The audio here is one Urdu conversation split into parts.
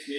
6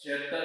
76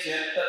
76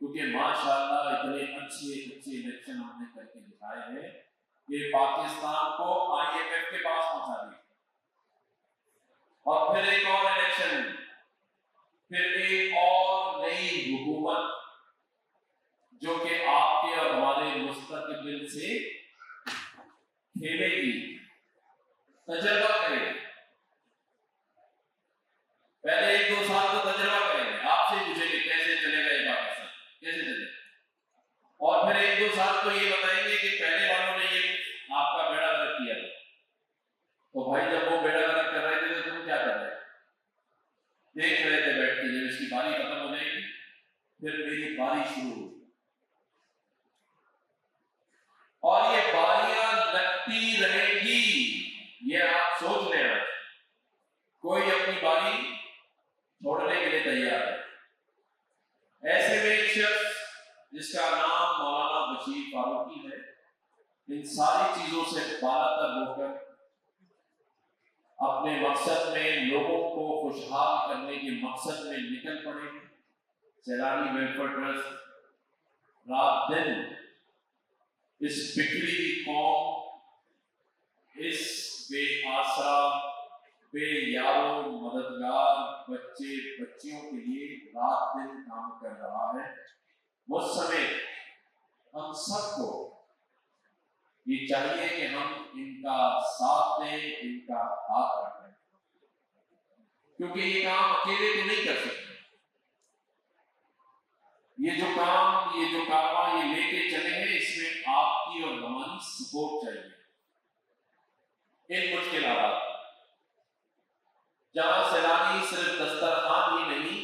کیونکہ ماشاءاللہ اتنے اچھے الیکشن ہم نے کر کے دکھائے ہیں کہ پاکستان کو IMF کے پاس پہنچا دیا، اور پھر ایک اور الیکشن، پھر ایک اور نئی حکومت جو کہ آپ کے اور ہمارے مستقبل سے کھیلے گی، تجربہ کرے گی۔ پہلے 1-2 سال تو تجربہ کریں گے، آپ سے پوچھیں گے کیسے چلے گا یہ پاکستان، کیسے چلے گا، اور پھر 1-2 سال تو یہ بتائیں گے کہ پہلے والوں نے یہ آپ کا بیڑا غرق کیا تھا، تو بھائی جب وہ بیڑا غرق کر رہے تھے تو تم کیا کر رہے تھے؟ دیکھ رہے تھے بیٹھ کے، جب اس کی باری ختم ہو جائے گی پھر میری باری شروع ہوگی، اور یہ باریاں لگتی رہے گی، یہ آپ سوچ لیں۔ آج کوئی اپنی باری چھوڑنے کے لیے تیار ہے۔ ایسے میں ایک شخص جس کا نام مولانا بشیر فاروقی ہے، ان ساری چیزوں سے بالاتر ہو کر اپنے مقصد میں، لوگوں کو خوشحال کرنے کے مقصد میں نکل پڑے۔ سیلانی ویلفیئر ٹرسٹ رات دن اس بکھری ہوئی قوم، اس بے آسرا، بے یارو مددگار بچے بچیوں کے لیے رات دن کام کر رہا ہے۔ مجھ سمیت ہم سب کو یہ چاہیے کہ ہم ان کا ساتھ دیں، ان کا ہاتھ رکھیں، کیونکہ یہ کام اکیلے تو نہیں کر سکتے۔ یہ جو کام، یہ جو کارواں یہ لے کے چلے ہیں، اس میں آپ کی اور ہماری سپورٹ چاہیے۔ ان مشکل حالات جہاں سیلانی صرف دسترخوان ہی نہیں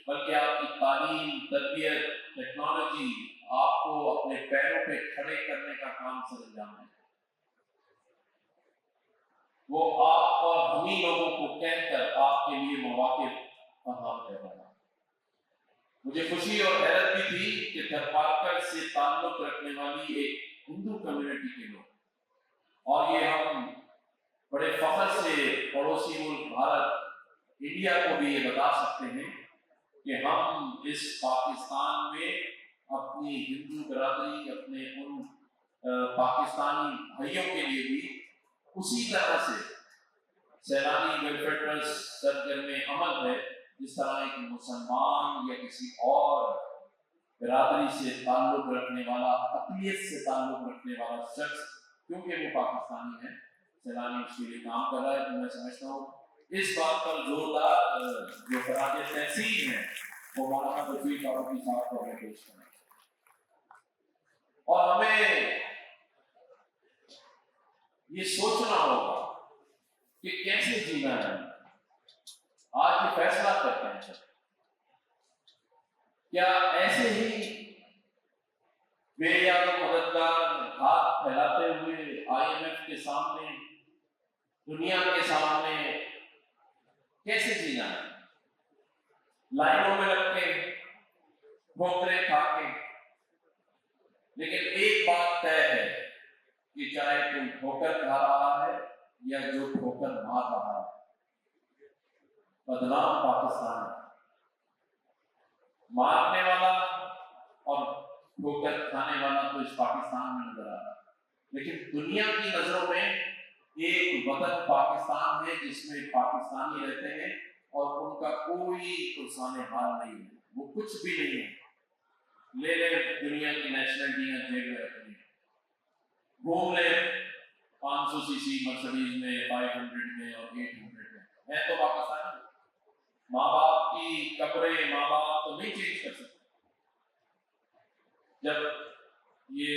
بلکہ آپ کی تعلیم، تربیت، ٹیکنالوجی آپ کو اپنے پیروں پہ کھڑے کرنے کا کام سر انجام ہے، وہ آپ اور ہمیں لوگوں کو کہہ کر آپ کے لیے مواقع فراہم کر رہا ہے۔ مجھے خوشی اور حیرت بھی تھی کہ تھرپارکر سے تعلق رکھنے والی ایک ہندو کمیونٹی کے لوگ، اور یہ ہم بڑے فخر سے پڑوسی ملک بھارت انڈیا کو بھی یہ بتا سکتے ہیں کہ ہم اس پاکستان میں اپنی ہندو برادری، اپنے ان پاکستانی بھائیوں کے لیے بھی اسی طرح سے سیلانی ویلفیئر ٹرسٹ سرگرم عمل ہے جس طرح ایک مسلمان یا کسی اور برادری سے تعلق رکھنے والا، اقلیت سے تعلق رکھنے والا شخص، کیونکہ وہ پاکستانی ہے، سیلانی اس کے لیے کام کر رہا ہے۔ تو میں سمجھتا ہوں اس بات پر زوردار جو خراج تحسین ہے وہ مولانا بشیر فاروقی صاحب کو ہمیں پیش کرنا ہے، اور ہمیں یہ سوچنا ہوگا کہ کیسے جینا ہے۔ آج یہ فیصلہ کرتے ہیں، کیا ایسے ہی بے یار و مددگار ہاتھ پھیلاتے ہوئے IMF کے سامنے، دنیا کے سامنے کیسے جینا ہے؟ لائنوں میں لگ کے، ٹھوکریں کھا کے؟ لیکن ایک بات طے ہے کہ چاہے کوئی ٹھوکر کھا رہا ہے یا جو ٹھوکر مار رہا ہے، بدنام پاکستان ہے۔ مارنے والا اور ٹھوکر کھانے والا تو اس پاکستان میں نظر آ رہا ہے، لیکن دنیا کی نظروں میں ایک وطن پاکستان ہے جس میں پاکستانی رہتے ہیں اور ان کا کوئی پرسان حال نہیں ہے، وہ کچھ بھی نہیں ہے۔ لے لے دنیا کی نیشنلٹیاں جیب میں رکھنی، گھوم لے 500 cc مرسڈیز میں، 500 میں اور 800 میں، ہے تو پاکستانی۔ ماں باپ کی قبریں ماں باپ تو نہیں چینج کر سکتے۔ جب یہ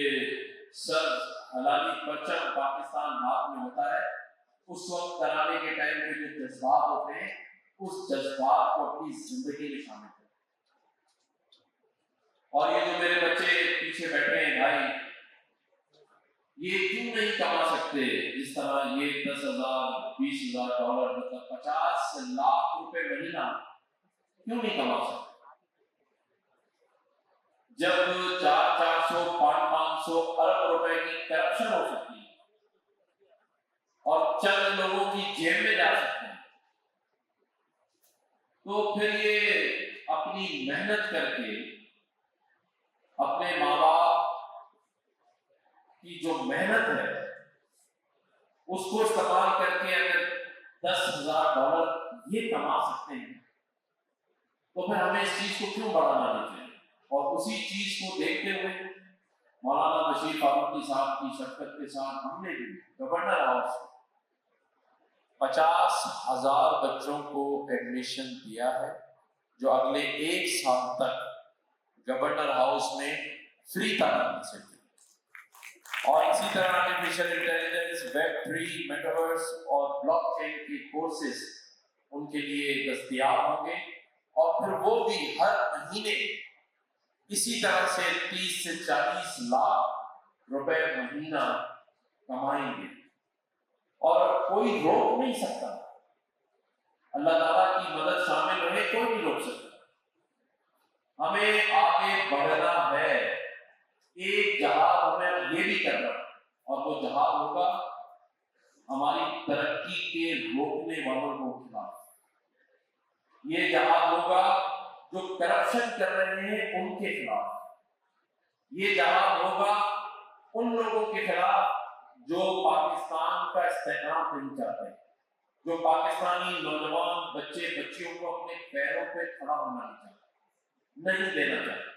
سر حلالی پرچم پاکستان ہاتھ میں ہوتا ہے، اس وقت کرانے کے ٹائم پہ جو جذبات ہوتے ہیں، اس جذبات کو اپنی زندگی میں شامل کریں۔ اور یہ جو میرے بچے پیچھے بیٹھے ہیں بھائی، یہ کیوں نہیں کما سکتے جس طرح یہ 10,000 $20,000 مطلب 50 لاکھ روپے مہینہ کیوں نہیں کما سکتے؟ جب 400 500 ارب روپے کی کرپشن ہو سکتی ہے اور چند لوگوں کی جیب میں جا سکتے ہیں، تو پھر یہ اپنی محنت کر کے اپنے ماں باپ کی جو محنت ہے اس کو استعمال کر کے اگر $10,000 یہ کما سکتے ہیں تو پھر ہمیں اس چیز کو کیوں بڑھانا نہیں چاہیے؟ اور اسی چیز کو دیکھتے ہوئے مولانا بشیر فاروقی صاحب کی شفقت کے ساتھ ہم نے بھی گورنر ہاؤس 50,000 بچوں کو ایڈمیشن دیا ہے جو اگلے 1 سال تک گورنر ہاؤس میں فری تعلیم حاصل کریں، اور اسی طرح آرٹیفیشل انٹیلیجنس، ویب 3، میٹاورس اور بلاک چین کے کورسز ان کے لیے دستیاب ہوں گے، اور پھر وہ بھی ہر مہینے اسی طرح سے 30 سے 40 لاکھ روپے مہینہ کمائیں گے، اور کوئی روک نہیں سکتا۔ اللہ تعالیٰ کی مدد شامل رہے، کوئی نہیں روک سکتا۔ ہمیں آگے بڑھنا ہے، ایک جہاد ہمیں یہ بھی کرنا، اور وہ جہاد ہوگا ہماری ترقی کے روکنے والوں کو خلاف۔ یہ جہاد ہوگا جو کرپشن کر رہے ہیں ان کے خلاف۔ یہ جہاد ہوگا ان لوگوں کے خلاف جو پاکستان کا استحکام نہیں چاہتے، جو پاکستانی نوجوان بچے بچیوں کو اپنے پیروں پہ کھڑا ہونا نہیں دینا چاہتے۔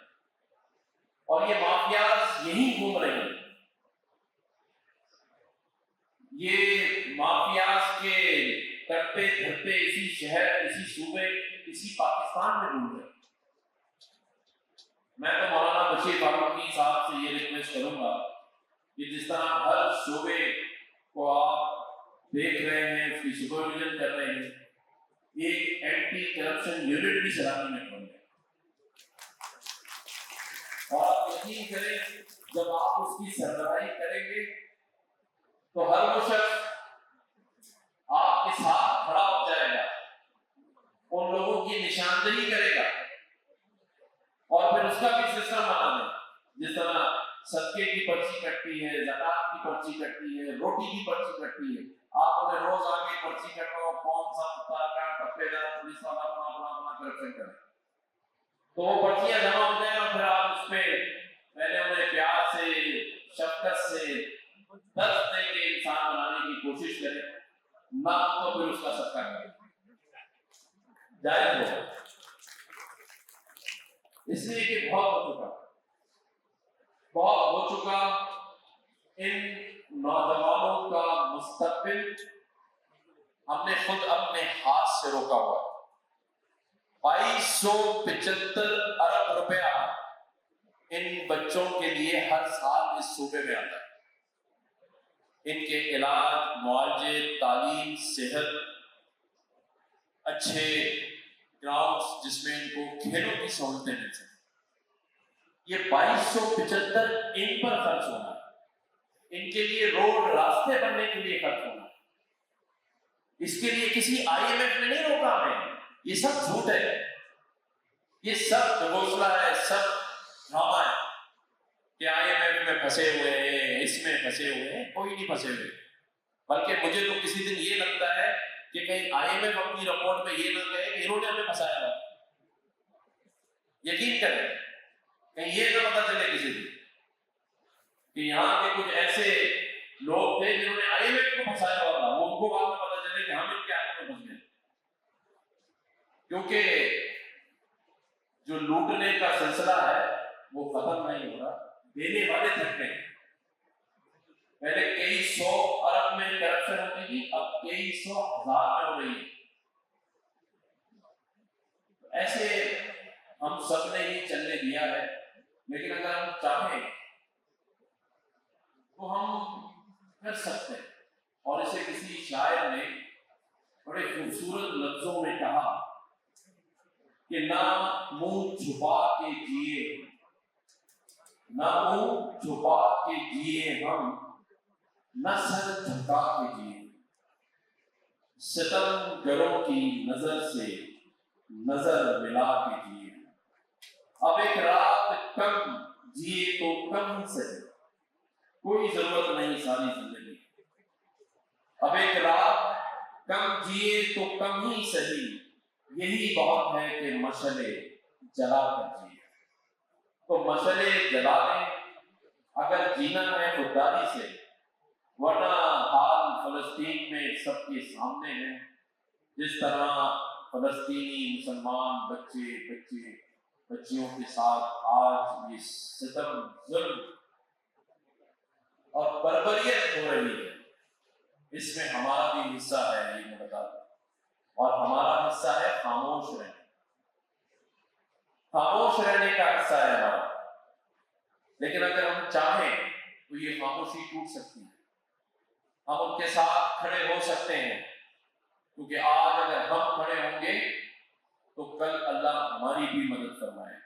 اور یہ مافیاز یہی گھوم رہے ہیں، یہ مافیاز کے کرتے دھرتے اسی شہر، اسی صوبے، اسی پاکستان میں گھوم رہے ہیں۔ میں تو مولانا بشیر فاروقی صاحب سے یہ ریکویسٹ کروں گا کہ جس طرح ہر شعبے کو آپ دیکھ رہے ہیں، اس کی سپرویژن کر رہے ہیں، ایک اینٹی کرپشن یونٹ بھی سراہی میں کھول دیں، اور آپ یقین کریں جب آپ اس کی سربراہی کریں گے تو ہر وہ شخص آپ کے ساتھ کھڑا ہو جائے گا، ان لوگوں کی نشاندہی کرے گا، اور پھر اس کا بھی سسٹم بنا دیں۔ جس طرح صدقے کی پرچی کٹتی ہے، زکات کی پرچی کٹتی ہے، روٹی کی پرچی کٹتی ہے، آپ انہیں روز آگے پرچی کٹواؤ کون سا متعلقہ ٹپے دار پولیس والا اپنا کرپشن کرے، تو وہ پرچیاں جمع ہو جائیں، اور پھر آپ اس پہ پہلے انہیں پیار سے، شفقت سے، درد دے کے انسان بنانے کی کوشش کریں، نہ تو پھر اس کا صدقہ کریں، جائز ہو، اس لیے کہ بہت ہو چکا ان نوجوانوں کا مستقبل ہم نے خود اپنے ہاتھ سے روکا ہوا ہے۔ 2275 ارب روپیہ ان بچوں کے لیے ہر سال اس صوبے میں آتا ہے، ان کے علاج، معالجے، تعلیم، صحت، اچھے گراؤنڈز جس میں ان کو کھیلوں کی سہولتیں مل سکیں، یہ 2275 ان پر خرچ ہونا ہے، ان کے لیے روڈ راستے بننے کے لیے خرچ ہونا ہے۔ اس کے لیے کسی IMF نے نہیں روکا ہمیں، یہ سب جھوٹ ہے، یہ سب گھوسلہ ہے، سب ڈرامہ ہے کہ IMF میں پھنسے ہوئے ہیں، اس میں پھنسے ہوئے ہیں، کوئی نہیں پھنسے ہوئے، بلکہ مجھے تو کسی دن یہ لگتا ہے کہ کہیں IMF اپنی رپورٹ میں یہ نہ کہے کہ انہوں نے ہمیں پھنسایا ہوا۔ یقین کریں، کہیں یہ نہ پتا چلے کسی دن کہ یہاں کے کچھ ایسے لوگ تھے جنہوں نے IMF کو پھنسایا ہوا تھا، وہ ان کو بعد میں پتا چلے کہ ہم ان کے آگے میں پھنس گئے، کیونکہ جو لوٹنے کا سلسلہ ہے وہ ختم نہیں ہو رہا، دینے والے تھک گئے۔ پہلے کئی 100 ارب میں کرپشن ہوتی تھی، اب کئی 100 ہزار میں ہو رہی ہے۔ ایسے ہم سب نے ہی چلنے دیا ہے، لیکن اگر ہم چاہیں تو ہم کر سکتے ہیں۔ اور اسے کسی شاعر نے بڑے خوبصورت لفظوں میں کہا کہ نہ منہ چھپا کے جیے، نہ منہ چھپا کے جیے ہم، نہ سر جھکا کے جیے، ستم گروں کی نظر سے نظر ملا کے جیے، اب ایک رات کم جیے تو کم ہی سے، کوئی ضرورت نہیں ساری زندگی، اب ایک رات کم جیے تو کم ہی صحیح، یہی بات ہے کہ مشعلے جلا کر جیے۔ تو مسئلے جلا دیں اگر جینا ہے خودداری سے، ورنہ حال فلسطین میں سب کے سامنے ہے، جس طرح فلسطینی مسلمان بچیوں کے ساتھ آج یہ ستم، ظلم اور بربریت ہو رہی ہے، اس میں ہمارا بھی حصہ ہے، یہ میں بتا دوں، اور ہمارا حصہ ہے خاموش رہنا، خاموش رہنے کا حصہ ہے ہمارا۔ لیکن اگر ہم چاہیں تو یہ خاموشی ٹوٹ سکتی ہے، ہم ان کے ساتھ کھڑے ہو سکتے ہیں، کیونکہ آج اگر ہم کھڑے ہوں گے تو کل اللہ ہماری بھی مدد فرمائے۔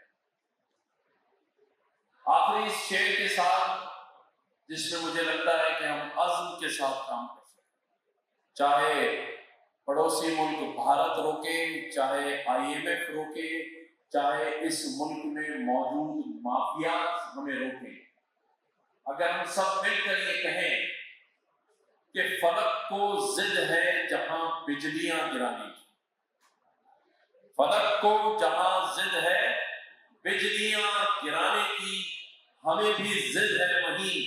آخری اس شعر کے ساتھ، جس میں مجھے لگتا ہے کہ ہم عزم کے ساتھ کام کر سکتے ہیں، چاہے پڑوسی ملک بھارت روکے، چاہے IMF روکے، چاہے اس ملک میں موجود مافیا ہمیں روکے، اگر ہم سب مل کر یہ کہیں کہ فلک کو ضد ہے جہاں بجلیاں گرانے کی، فلک کو جہاں ضد ہے بجلیاں گرانے کی، ہمیں بھی ضد ہے وہیں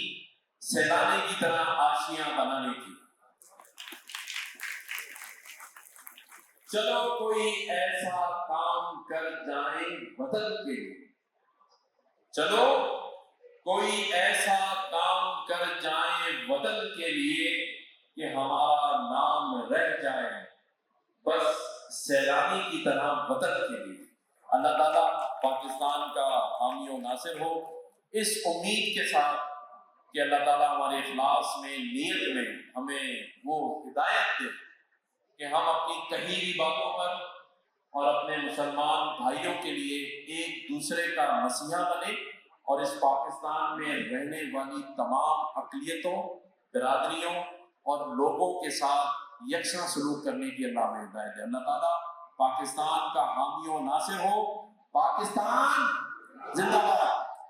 سیلانے کی طرح آشیاں بنانے کی۔ چلو کوئی ایسا کام کر جائیں وطن کے لیے، چلو کوئی ایسا کام کر جائیں وطن کے لیے کہ ہمارا نام رہ جائے بس سیلانی کی طرح وطن کے لیے۔ اللہ تعالیٰ پاکستان کا حامی و ناصر ہو، اس امید کے ساتھ کہ اللہ تعالیٰ ہمارے اخلاص میں، نیت میں ہمیں وہ ہدایت دے کہ ہم اپنی کہی ہوئی باتوں پر اور اپنے مسلمان بھائیوں کے لیے ایک دوسرے کا مسیحا بنے، اور اس پاکستان میں رہنے والی تمام اقلیتوں، برادریوں اور لوگوں کے ساتھ یکساں سلوک کرنے کی اللہ میں ہدایت ہے۔ اللہ تعالیٰ پاکستان کا حامی و ناصر ہو۔ پاکستان زندہ باد۔